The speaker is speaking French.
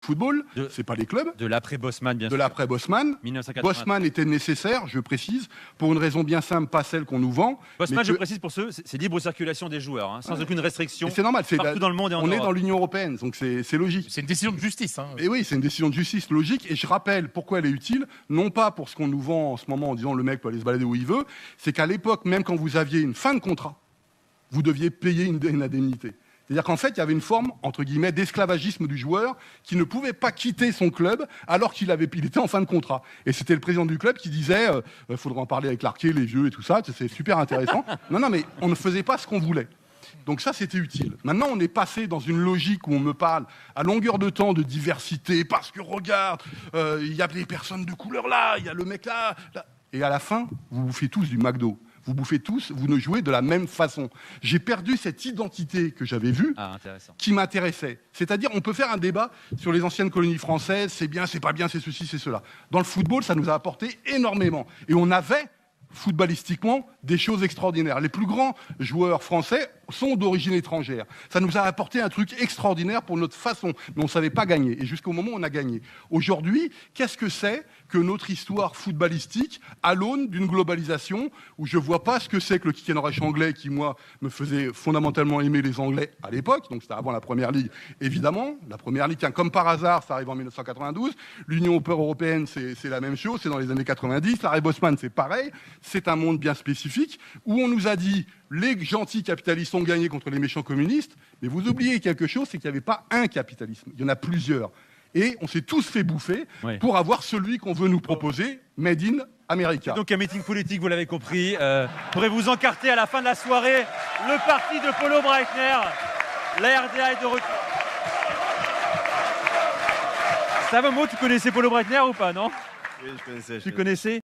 football, c'est pas les clubs. De l'après-Bosman, bien sûr. De l'après-Bosman. 1980. Bosman était nécessaire, je précise, pour une raison bien simple, pas celle qu'on nous vend. Bosman, je précise pour ceux, c'est libre circulation des joueurs, hein, sans aucune restriction. C'est normal, partout dans le monde et en on est Europe. dans l'Union européenne, donc c'est logique. C'est une décision de justice. Hein. Et oui, c'est une décision de justice logique. Et je rappelle pourquoi elle est utile, non pas pour ce qu'on nous vend en ce moment en disant le mec peut aller se balader où il veut, c'est qu'à l'époque, même quand vous aviez une fin de contrat, vous deviez payer une indemnité. C'est-à-dire qu'en fait, il y avait une forme, entre guillemets, d'esclavagisme du joueur qui ne pouvait pas quitter son club alors qu'il était en fin de contrat. Et c'était le président du club qui disait faudra en parler avec l'arquet, les vieux et tout ça, c'est super intéressant. Non, mais on ne faisait pas ce qu'on voulait. Donc ça, c'était utile. Maintenant, on est passé dans une logique où on me parle à longueur de temps de diversité, parce que regarde, il y a des personnes de couleur là, il y a le mec là. Et à la fin, vous bouffez tous du McDo. Vous bouffez tous, vous ne jouez de la même façon. J'ai perdu cette identité que j'avais vue, qui m'intéressait. C'est-à-dire, on peut faire un débat sur les anciennes colonies françaises, c'est bien, c'est pas bien, c'est ceci, c'est cela. Dans le football, ça nous a apporté énormément. Et on avait, footballistiquement, des choses extraordinaires. Les plus grands joueurs français sont d'origine étrangère. Ça nous a apporté un truc extraordinaire pour notre façon, mais on ne savait pas gagner. Et jusqu'au moment où on a gagné. Aujourd'hui, qu'est-ce que c'est que notre histoire footballistique à l'aune d'une globalisation où je ne vois pas ce que c'est que le kick and rush anglais qui, moi, me faisait fondamentalement aimer les Anglais à l'époque. Donc c'était avant la Première Ligue, évidemment. La Première Ligue, comme par hasard, ça arrive en 1992. L'Union européenne, c'est la même chose. C'est dans les années 90. L'arrêt Bosman, c'est pareil. C'est un monde bien spécifique où on nous a dit les gentils capitalistes ont gagné contre les méchants communistes, mais vous oubliez quelque chose, c'est qu'il n'y avait pas un capitalisme, il y en a plusieurs. Et on s'est tous fait bouffer pour avoir celui qu'on veut nous proposer, Made in America. Donc un meeting politique, vous l'avez compris. Pourrez-vous encarter à la fin de la soirée le parti de Polo Breitner. La RDA est de retour. Savomo, tu connaissais Polo Breitner ou pas, non? Oui, je connaissais. Tu connaissais